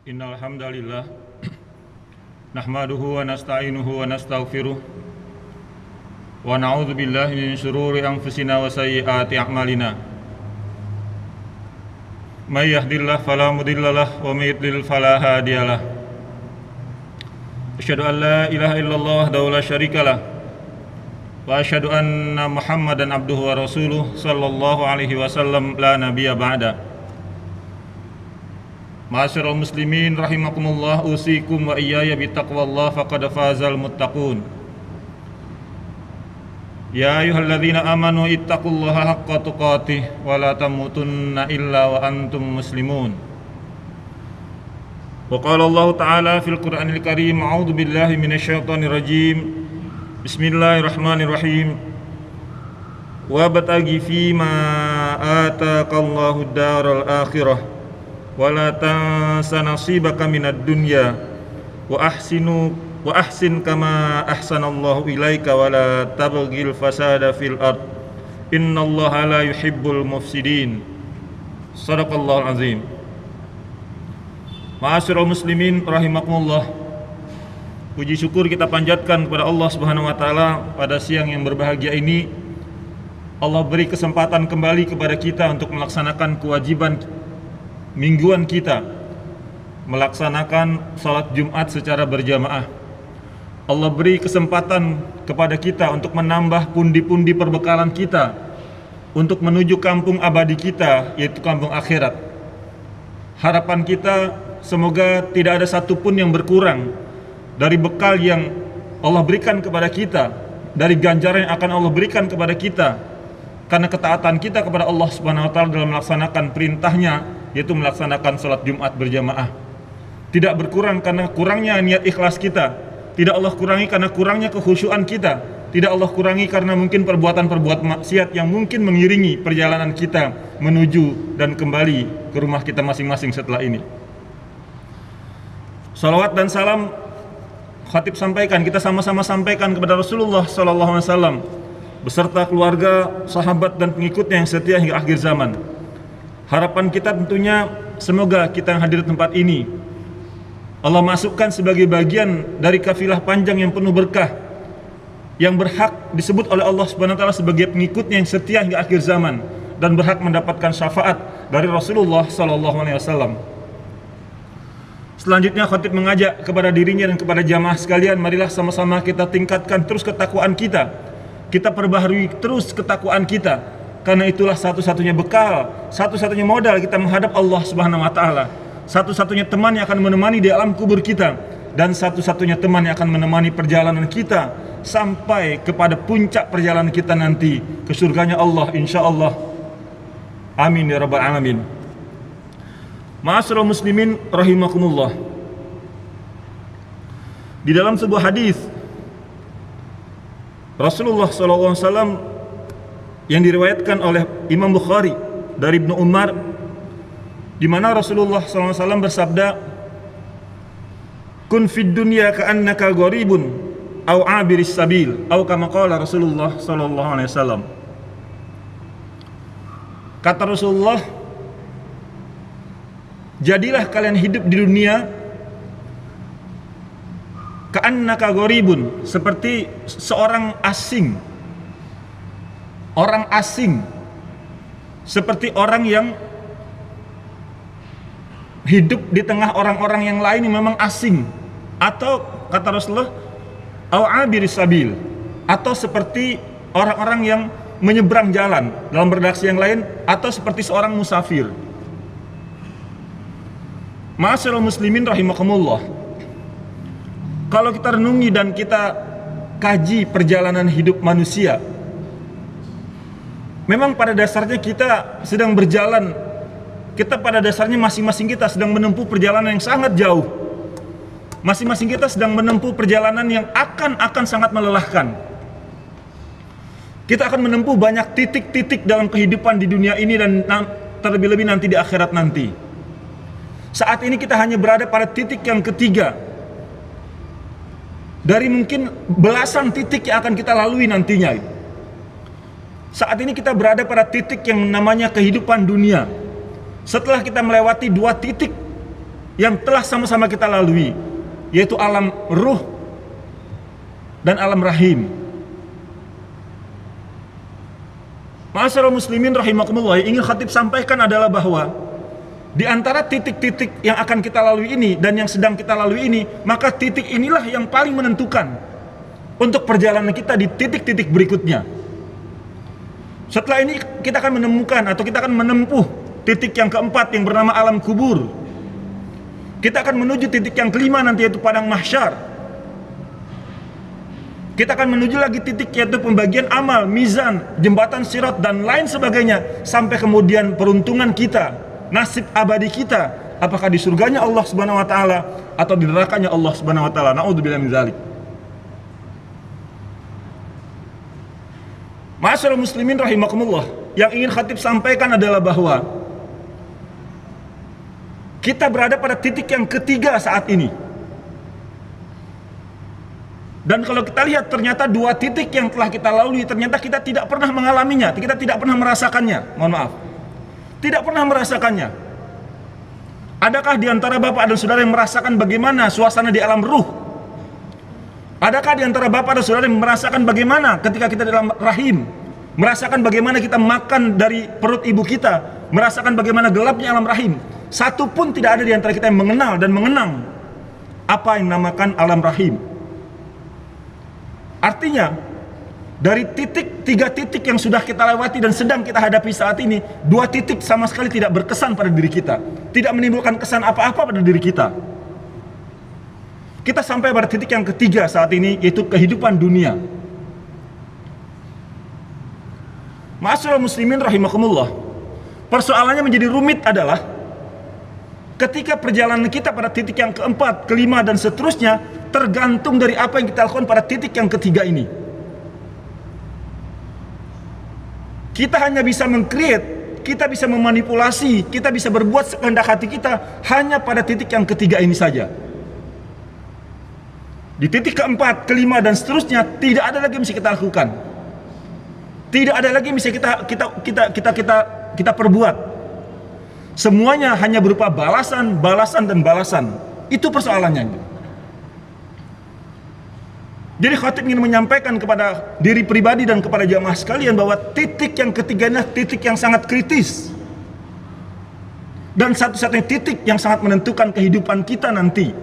Innal hamdalillah nahmaduhu wa nasta'inuhu wa nastaghfiruh wa na'udzu billahi min shururi anfusina wa sayyiati a'malina. May yahdihillahu fala mudhillalah wa may yudlil fala hadiyalah. Asyhadu an la ilaha illallah wahdahu la syarikalah wa asyhadu anna Muhammadan abduhu wa rasuluh sallallahu alaihi wasallam la nabiyya ba'da. Ma'asyiral muslimin rahimakumullah, usikum wa iyaya bittaqwallah faqad fazal muttaqun. Ya ayyuhalladzina amanu ittaqullaha haqqa tuqatih wa la tamutunna illa wa antum muslimun. Wa qala Allah ta'ala fil Qur'anil Karim, a'udzu billahi minasyaitonir rajim. Bismillahirrahmanirrahim. Wa bataghi fima ataqallahu ad-daral akhirah wala tansa nasibaka minad dunya wa ahsin kama ahsanallahu ilaika wala tabghil fasada fil ard innallaha la yuhibbul mufsidin. Shadaqallahul azim. Ma'asyiral muslimin rahimakumullah, puji syukur kita panjatkan kepada Allah Subhanahu wa taala pada siang yang berbahagia ini. Allah beri kesempatan kembali kepada kita untuk melaksanakan kewajiban mingguan kita, melaksanakan salat Jumat secara berjamaah. Allah beri kesempatan kepada kita untuk menambah pundi-pundi perbekalan kita untuk menuju kampung abadi kita, yaitu kampung akhirat. Harapan kita semoga tidak ada satupun yang berkurang dari bekal yang Allah berikan kepada kita, dari ganjaran yang akan Allah berikan kepada kita karena ketaatan kita kepada Allah Subhanahu wa taala dalam melaksanakan perintahnya, yaitu melaksanakan salat Jumat berjamaah. Tidak berkurang karena kurangnya niat ikhlas kita, tidak Allah kurangi karena kurangnya kekhusyuan kita, tidak Allah kurangi karena mungkin perbuatan-perbuatan maksiat yang mungkin mengiringi perjalanan kita menuju dan kembali ke rumah kita masing-masing setelah ini. Salawat dan salam khatib sampaikan, kita sama-sama sampaikan kepada Rasulullah SAW beserta keluarga, sahabat dan pengikutnya yang setia hingga akhir zaman. Harapan kita tentunya semoga kita yang hadir di tempat ini Allah masukkan sebagai bagian dari kafilah panjang yang penuh berkah, yang berhak disebut oleh Allah Subhanahu wa taala sebagai pengikutnya yang setia hingga akhir zaman dan berhak mendapatkan syafaat dari Rasulullah sallallahu alaihi wasallam. Selanjutnya khatib mengajak kepada dirinya dan kepada jamaah sekalian, marilah sama-sama kita tingkatkan terus ketakwaan kita. Kita perbaharui terus ketakwaan kita, karena itulah satu-satunya bekal, satu-satunya modal kita menghadap Allah Subhanahu wa taala. Satu-satunya teman yang akan menemani di alam kubur kita, dan satu-satunya teman yang akan menemani perjalanan kita sampai kepada puncak perjalanan kita nanti ke surganya Allah insyaallah. Amin ya rabbal alamin. Ma'asyiral muslimin rahimakumullah. Di dalam sebuah hadis Rasulullah SAW yang diriwayatkan oleh Imam Bukhari dari Ibnu Umar, di mana Rasulullah SAW bersabda, "Kun fid dunya ka'annaka gharibun aw 'abiris sabil," atau kama qala Rasulullah SAW. Kata Rasulullah, jadilah kalian hidup di dunia ka'annaka gharibun, seperti seorang asing. Orang asing, seperti orang yang hidup di tengah orang-orang yang lain yang memang asing, atau kata Rasulullah au abiris sabil, atau seperti orang-orang yang menyeberang jalan dalam redaksi yang lain, atau seperti seorang musafir. Ma'asyiral muslimin rahimakumullah, kalau kita renungi dan kita kaji perjalanan hidup manusia, memang pada dasarnya kita sedang berjalan, kita pada dasarnya masing-masing kita sedang menempuh perjalanan yang sangat jauh. Masing-masing kita sedang menempuh perjalanan yang akan sangat melelahkan. Kita akan menempuh banyak titik-titik dalam kehidupan di dunia ini dan terlebih-lebih nanti di akhirat nanti. Saat ini kita hanya berada pada titik yang ketiga dari mungkin belasan titik yang akan kita lalui nantinya. Saat ini kita berada pada titik yang namanya kehidupan dunia. Setelah kita melewati dua titik yang telah sama-sama kita lalui, yaitu alam ruh dan alam rahim. Ma'asyiral muslimin rahimakumullah, yang ingin khatib sampaikan adalah bahwa di antara titik-titik yang akan kita lalui ini dan yang sedang kita lalui ini, maka titik inilah yang paling menentukan untuk perjalanan kita di titik-titik berikutnya. Setelah ini kita akan menemukan atau kita akan menempuh titik yang keempat yang bernama alam kubur. Kita akan menuju titik yang kelima nanti, yaitu padang mahsyar. Kita akan menuju lagi titik yaitu pembagian amal, mizan, jembatan sirat dan lain sebagainya, sampai kemudian peruntungan kita, nasib abadi kita, apakah di surganya Allah Subhanahu wa taala atau di nerakanya Allah Subhanahu wa taala. Naudzubillah min dzalik. Ma'asyiral muslimin rahimakumullah, yang ingin khatib sampaikan adalah bahwa kita berada pada titik yang ketiga saat ini. Dan kalau kita lihat, ternyata dua titik yang telah kita lalui, ternyata kita tidak pernah mengalaminya, kita tidak pernah merasakannya. Mohon maaf, tidak pernah merasakannya. Adakah di antara bapak dan saudara yang merasakan bagaimana suasana di alam ruh? Adakah di antara bapak dan saudara yang merasakan bagaimana ketika kita di dalam rahim, merasakan bagaimana kita makan dari perut ibu kita, merasakan bagaimana gelapnya alam rahim? Satu pun tidak ada di antara kita yang mengenal dan mengenang apa yang dinamakan alam rahim. Artinya, dari tiga titik yang sudah kita lewati dan sedang kita hadapi saat ini, dua titik sama sekali tidak berkesan pada diri kita, tidak menimbulkan kesan apa-apa pada diri kita. Kita sampai pada titik yang ketiga saat ini, yaitu kehidupan dunia. Ma'asyiral muslimin rahimakumullah, persoalannya menjadi rumit adalah ketika perjalanan kita pada titik yang keempat, kelima dan seterusnya tergantung dari apa yang kita lakukan pada titik yang ketiga ini. Kita hanya bisa meng-create, kita bisa memanipulasi, kita bisa berbuat sekehendak hati kita hanya pada titik yang ketiga ini saja. Di titik keempat, kelima dan seterusnya tidak ada lagi yang bisa kita lakukan. Tidak ada lagi yang bisa kita perbuat. Semuanya hanya berupa balasan, balasan dan balasan. Itu persoalannya. Jadi khatib ingin menyampaikan kepada diri pribadi dan kepada jamaah sekalian bahwa titik yang ketiga adalah titik yang sangat kritis. Dan satu-satunya titik yang sangat menentukan kehidupan kita nanti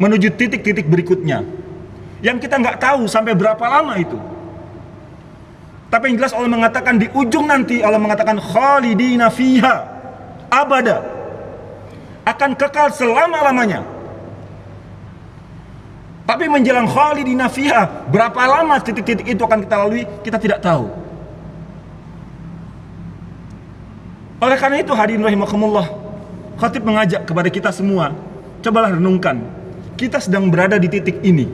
menuju titik-titik berikutnya. Yang kita nggak tahu sampai berapa lama itu. Tapi yang jelas Allah mengatakan di ujung nanti, Allah mengatakan khalidina fiha abada, akan kekal selama-lamanya. Tapi menjelang khalidina fiha, berapa lama titik-titik itu akan kita lalui, kita tidak tahu. Oleh karena itu hadirin rahimakumullah, khatib mengajak kepada kita semua, cobalah renungkan, kita sedang berada di titik ini,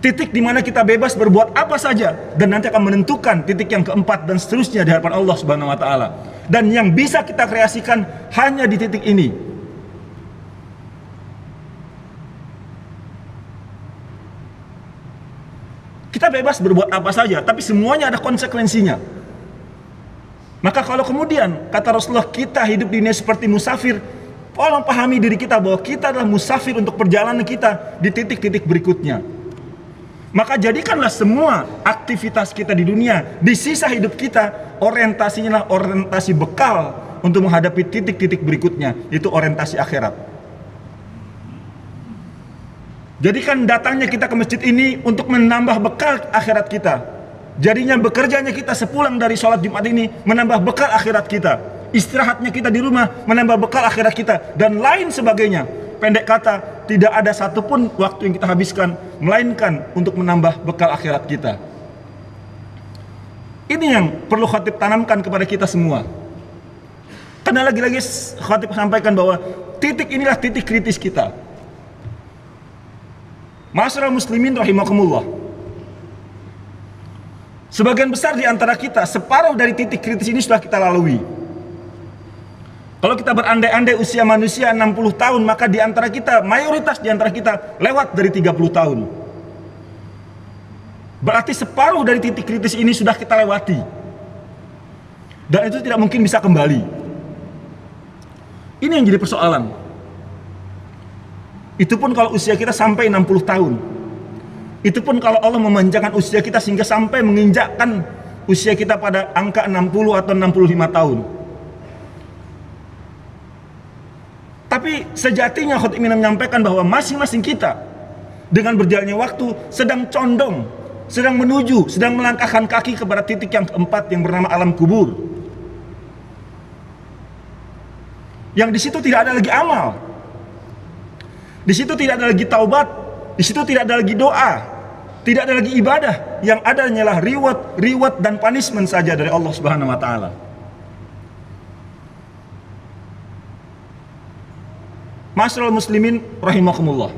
titik di mana kita bebas berbuat apa saja dan nanti akan menentukan titik yang keempat dan seterusnya di hadapan Allah Subhanahu wa taala. Dan yang bisa kita kreasikan hanya di titik ini. Kita bebas berbuat apa saja, tapi semuanya ada konsekuensinya. Maka kalau kemudian kata Rasulullah, kita hidup di dunia seperti musafir, tolong pahami diri kita bahwa kita adalah musafir untuk perjalanan kita di titik-titik berikutnya. Maka jadikanlah semua aktivitas kita di dunia, di sisa hidup kita, orientasinya adalah orientasi bekal untuk menghadapi titik-titik berikutnya, yaitu orientasi akhirat. Jadikan datangnya kita ke masjid ini untuk menambah bekal akhirat kita. Jadinya bekerjanya kita sepulang dari sholat Jumat ini menambah bekal akhirat kita. Istirahatnya kita di rumah menambah bekal akhirat kita, dan lain sebagainya. Pendek kata, tidak ada satupun waktu yang kita habiskan melainkan untuk menambah bekal akhirat kita. Ini yang perlu khatib tanamkan kepada kita semua. Karena lagi-lagi khatib sampaikan bahwa titik inilah titik kritis kita. Ma'asyiral muslimin rahimakumullah, sebagian besar di antara kita, separuh dari titik kritis ini sudah kita lalui. Kalau kita berandai-andai usia manusia 60 tahun, maka di antara kita, mayoritas di antara kita lewat dari 30 tahun. Berarti separuh dari titik kritis ini sudah kita lewati. Dan itu tidak mungkin bisa kembali. Ini yang jadi persoalan. Itu pun kalau usia kita sampai 60 tahun. Itu pun kalau Allah memanjangkan usia kita sehingga sampai menginjakkan usia kita pada angka 60 atau 65 tahun. Tapi sejatinya Khatib ingin menyampaikan bahwa masing-masing kita dengan berjalannya waktu sedang condong, sedang menuju, sedang melangkahkan kaki kepada titik yang keempat yang bernama alam kubur. Yang di situ tidak ada lagi amal. Di situ tidak ada lagi taubat, di situ tidak ada lagi doa, tidak ada lagi ibadah. Yang ada hanyalah reward dan punishment saja dari Allah Subhanahu wa taala. Ma'asyiral muslimin rahimakumullah.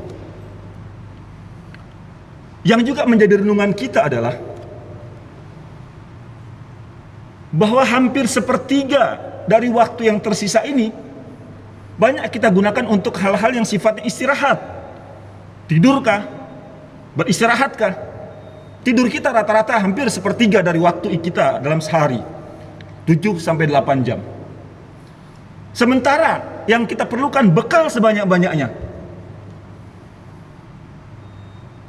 Yang juga menjadi renungan kita adalah bahwa hampir sepertiga dari waktu yang tersisa ini banyak kita gunakan untuk hal-hal yang sifatnya istirahat. Tidurkah? Beristirahatkah? Tidur kita rata-rata hampir sepertiga dari waktu kita dalam sehari, 7-8 jam. Sementara yang kita perlukan bekal sebanyak-banyaknya.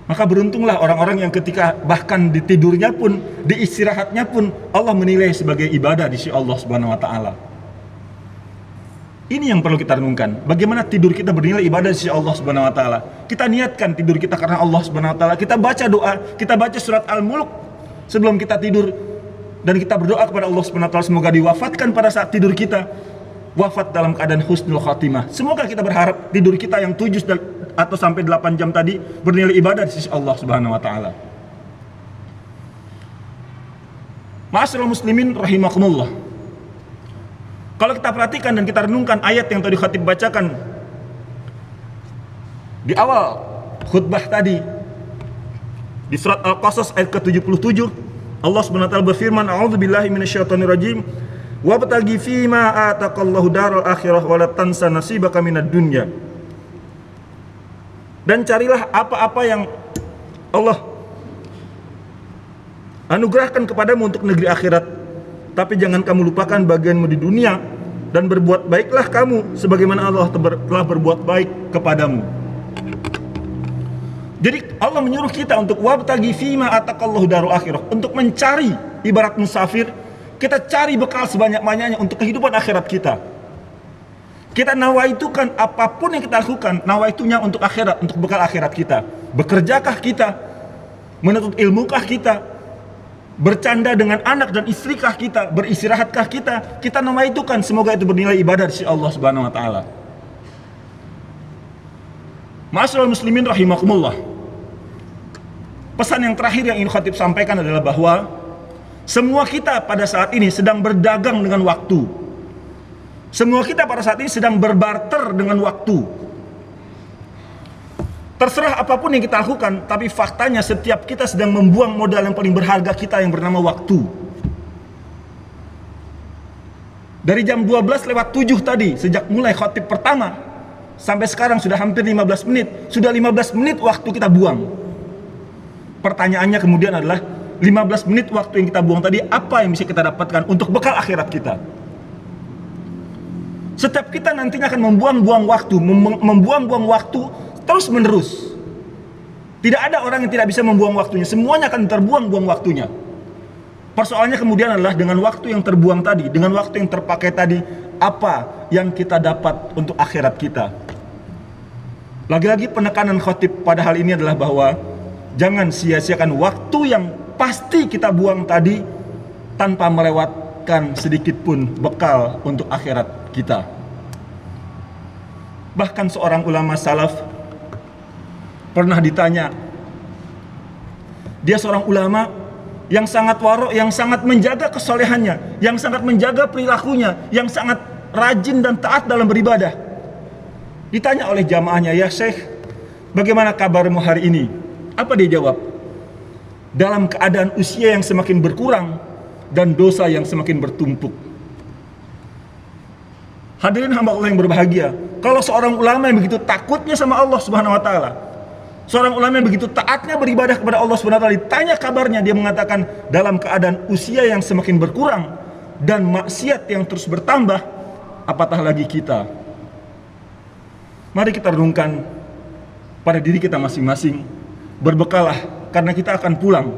Maka beruntunglah orang-orang yang ketika bahkan di tidurnya pun, di istirahatnya pun Allah menilai sebagai ibadah di sisi Allah Subhanahu wa taala. Ini yang perlu kita renungkan. Bagaimana tidur kita bernilai ibadah di sisi Allah Subhanahu wa taala. Kita niatkan tidur kita karena Allah Subhanahu wa taala. Kita baca doa, kita baca surat Al-Mulk sebelum kita tidur dan kita berdoa kepada Allah Subhanahu wa taala semoga diwafatkan pada saat tidur kita wafat dalam keadaan husnul khatimah. Semoga kita berharap tidur kita yang 7 atau sampai 8 jam tadi bernilai ibadah di sisi Allah Subhanahu wa taala. Ma'asyiral muslimin rahimakumullah. Kalau kita perhatikan dan kita renungkan ayat yang tadi khatib bacakan di awal khutbah tadi di surat Al-Qasas ayat ke-77, Allah Subhanahu wa taala berfirman, "A'udzubillahi minasyaitonirrajim. Wabtaghi fima ataqallahu daral akhirah wa la tansa nasibaka minad dunya." Dan carilah apa-apa yang Allah anugerahkan kepadamu untuk negeri akhirat, tapi jangan kamu lupakan bagianmu di dunia, dan berbuat baiklah kamu sebagaimana Allah telah berbuat baik kepadamu. Jadi Allah menyuruh kita untuk wabtaghi fima ataqallahu darul akhirah, untuk mencari, ibarat musafir, kita cari bekal sebanyak-banyaknya untuk kehidupan akhirat kita. Kita nawaitukan apapun yang kita lakukan, nawaitunya untuk akhirat, untuk bekal akhirat kita. Bekerjakah kita? Menuntut ilmukah kita? Bercanda dengan anak dan istrikah kita? Beristirahatkah kita? Kita nawaitukan semoga itu bernilai ibadah di sisi Allah Subhanahu wa taala. Ma'asyiral muslimin rahimakumullah. Pesan yang terakhir yang ingin khatib sampaikan adalah bahwa semua kita pada saat ini sedang berdagang dengan waktu. Semua kita pada saat ini sedang berbarter dengan waktu. Terserah apapun yang kita lakukan, tapi faktanya setiap kita sedang membuang modal yang paling berharga kita yang bernama waktu. Dari jam 12:07 tadi, sejak mulai khatib pertama sampai sekarang sudah hampir 15 menit. Sudah 15 menit waktu kita buang. Pertanyaannya kemudian adalah 15 menit waktu yang kita buang tadi, apa yang bisa kita dapatkan untuk bekal akhirat kita? Setiap kita nantinya akan membuang-buang waktu, membuang-buang waktu terus menerus. Tidak ada orang yang tidak bisa membuang waktunya, semuanya akan terbuang-buang waktunya. Persoalannya kemudian adalah dengan waktu yang terbuang tadi, dengan waktu yang terpakai tadi, apa yang kita dapat untuk akhirat kita? Lagi-lagi penekanan khatib pada hal ini adalah bahwa jangan sia-siakan waktu yang pasti kita buang tadi tanpa melewatkan sedikit pun bekal untuk akhirat kita. Bahkan seorang ulama salaf pernah ditanya, dia seorang ulama yang sangat warok, yang sangat menjaga kesolehannya, yang sangat menjaga perilakunya, yang sangat rajin dan taat dalam beribadah. Ditanya oleh jamaahnya, "Ya Syekh, bagaimana kabarmu hari ini?" Apa dia jawab? "Dalam keadaan usia yang semakin berkurang dan dosa yang semakin bertumpuk." Hadirin hamba Allah yang berbahagia, kalau seorang ulama yang begitu takutnya sama Allah Subhanahu wa taala, seorang ulama yang begitu taatnya beribadah kepada Allah Subhanahu wa taala, ditanya kabarnya, dia mengatakan dalam keadaan usia yang semakin berkurang dan maksiat yang terus bertambah, apatah lagi kita. Mari kita renungkan pada diri kita masing-masing. Berbekalah karena kita akan pulang.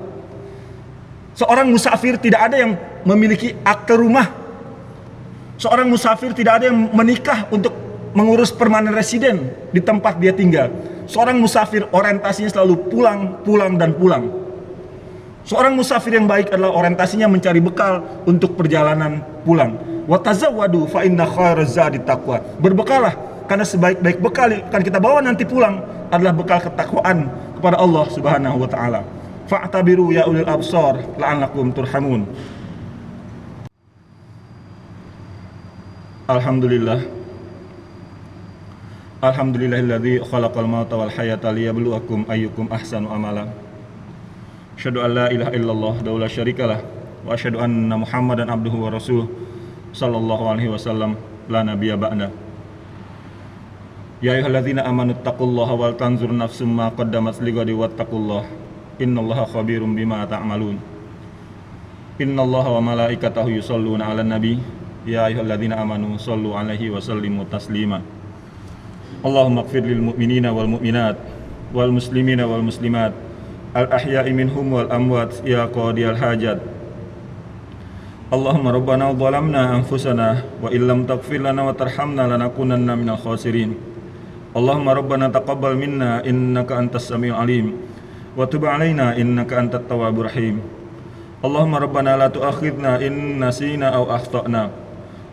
Seorang musafir tidak ada yang memiliki akte rumah. Seorang musafir tidak ada yang menikah untuk mengurus permanen residen di tempat dia tinggal. Seorang musafir orientasinya selalu pulang, pulang, dan pulang. Seorang musafir yang baik adalah orientasinya mencari bekal untuk perjalanan pulang. Wa tazawwadu fa inna khairaz zadi taqwa. Berbekalah karena sebaik-baik bekal yang akan kita bawa nanti pulang adalah bekal ketakwaan kepada Allah Subhanahu wa taala. Fa'tabiru ya ulil absar la'allakum turhamun. Alhamdulillahilladzi khalaqal mauta wal hayata liyabluwakum ayyukum ahsanu amala. Asyhadu an la ilaha illallah wa la syarikalah wa asyhadu anna Muhammadan abduhu wa rasuluh sallallahu alaihi wasallam la nabiyya ba'da. Ya ayyuhalladzina amanu taqullaha wal tanzur nafsum ma qaddamat lighadi wattaqullaha innallaha khabirum bima ta'malun. Innallaha wa malaikatahu yusholluna 'alan nabi ya ayyuhalladzina amanu shollu 'alaihi wa sallimu taslima. Allahumma ighfir lil mu'minina wal mu'minat wal muslimina wal muslimat al ahya'i minhum wal amwat ya qadiyal hajat. Allahumma rabbana zalamna anfusana wa illam taghfir lana wa tarhamna lanakunanna minal khasirin. Allahumma rabbana taqabbal minna innaka antas samiul alim wa tub alaina innaka antat tawwabur rahim. Allahumma rabbana la tu'akhidna in nasina aw akhtana.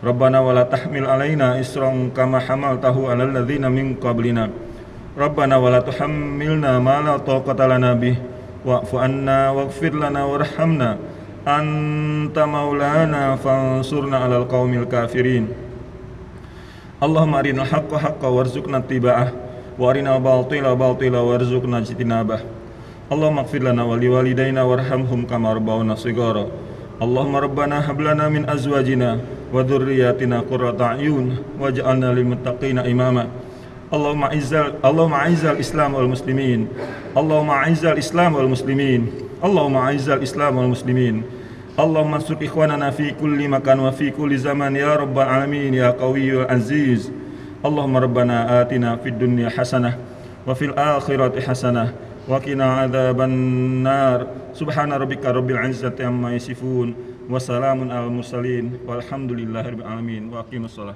Rabbana wa la tahmil alaina isran kama hamaltahu 'alal ladzina min qablina. Rabbana wa la tuhammilna ma la taqata lana bih wa'fu anna waghfir lana warhamna anta maulana fansurna 'alal qaumil kafirin. Allahumma arinal haqqa haqqan warzuqna ittiba'ah wa arinal batila batila warzuqna ijtinabah. Allahumma ighfir lana wa liwalidayna warhamhum kama rabbawna shighara. Allahumma rabbana hab lana min azwajina wa dhurriyyatina qurrata a'yun waj'alna lil muttaqina imama. Allahumma a'izzal Islam wal muslimin. Allahumma a'izzal Islam wal muslimin. Allahumma a'izzal Islam wal muslimin. Allahumma ansur ikhwanana fi kulli makan wa fi kulli zaman ya rabbal alamin ya qawiyyul aziz. Allahumma rabbana atina fid dunya hasanah wa fil akhirati hasanah wa qina adzaban nar. Subhana rabbika rabbil izzati amma yasifun wa salamun alal mursalin walhamdulillahi rabbil alamin wa aqimus shalah.